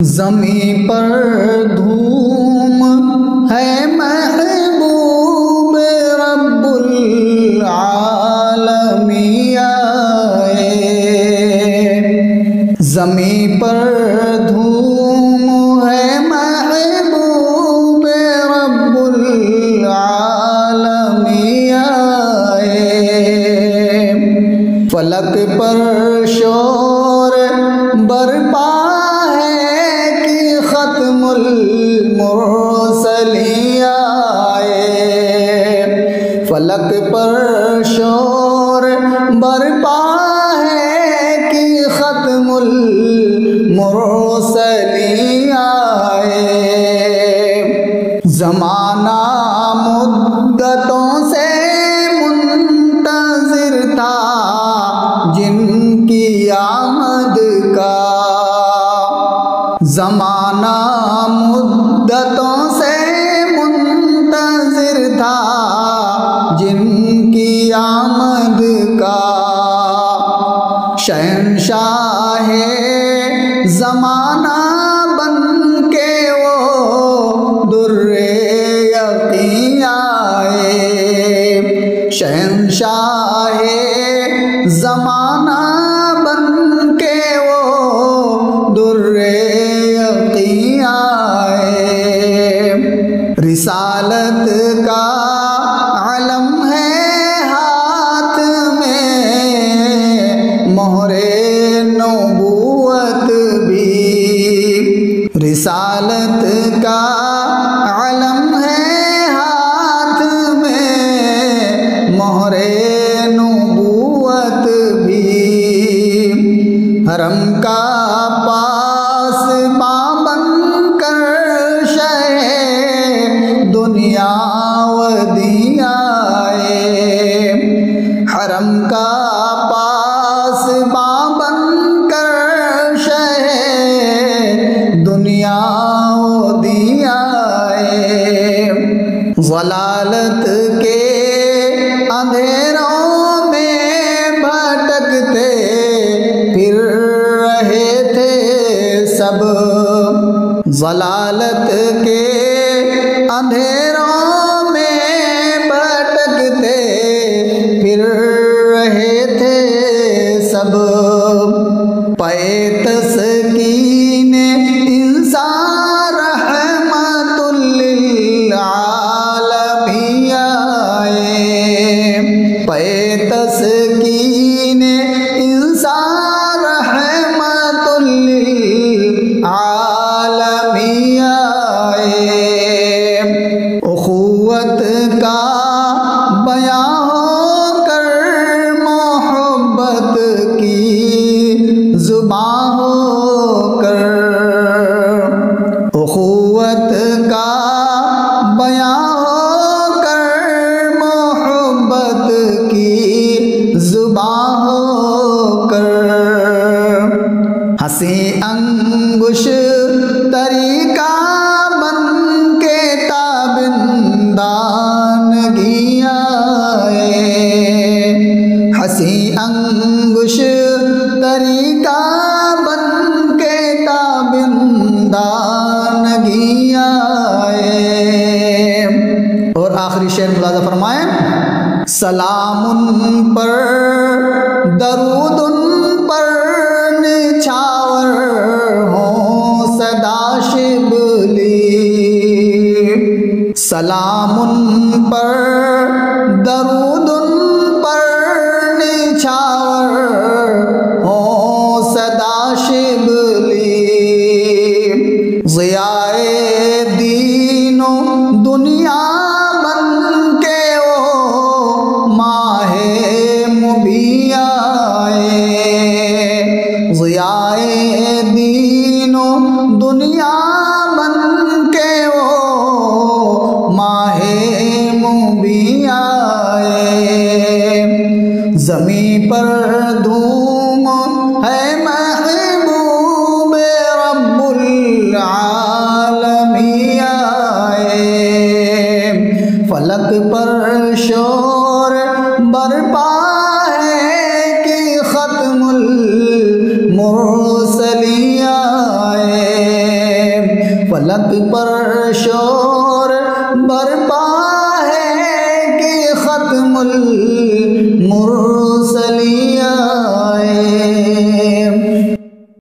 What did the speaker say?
ज़मीं पर धूम है महबूब रब्बुल आलमीन आए। ज़मीं पर धूम है महबूब रब्बुल आलमीन आए। फलक पर शोर बरपा मुरसलीन आए। फलक पर शोर बरपा है कि खत्मुल मुरसलीन आए। ज़माना मुद्दतों से मुंतज़िर था जिनकी आमद का। ज़माना मुद्दतों से मुंतज़िर था जिनकी आमद का। शहंशाहे ज़माना बन के वो दुर्रे यक़ीन आए। शहंशाहे ज़माना बन के वो दुर्रे रिसालत का अलम है हाथ में, मोहरे नबूवत भी। रिसालत का अलम है हाथ में, मोहरे नबूवत भी। हरम का पास पाबंद कर दुनिया वदिया आए। हरम का पास पाबंद कर शहे दुनिया वदिया आए। ज़लालत के अंधेरों में भटकते फिर रहे थे सब। ज़लालत के अंधेरों में भटकते फिर रहे थे सब। पे तस्कीन इंसान रहमतुल लिल आलमीन आए। पे तस्कीन इंसान रहमतुल लिल आलमीन आए। उख़ुवत का बयां होकर मोहब्बत की ज़ुबां होकर। उख़ुवत का बयां होकर मोहब्बत की ज़ुबां होकर। हंसी अंगुश तरीका हंसी अंगुश तरीका बन के ताबिंदानगी आए। और आखिरी शेर मुलाज़ा फरमाए। सलामुन पर दरूदुन पर निछावर हो सदा शिबली। सलामुन पर दरूदुन पर निछावर हो सदा शिबली। ज़ियाए दीनो दुनिया बन के वो माहे मुबीन आए। ज़ियाए दीनो दुनिया बन के वो माहे मुबीन आए। ज़मीं पर धूम है महबूब रब्बुल आलमीन आए। फलक पर शोर बरपा है कि खत्मुल मुरसलीन आए। फलक पर शोर बरपा है कि खत्मुल मुर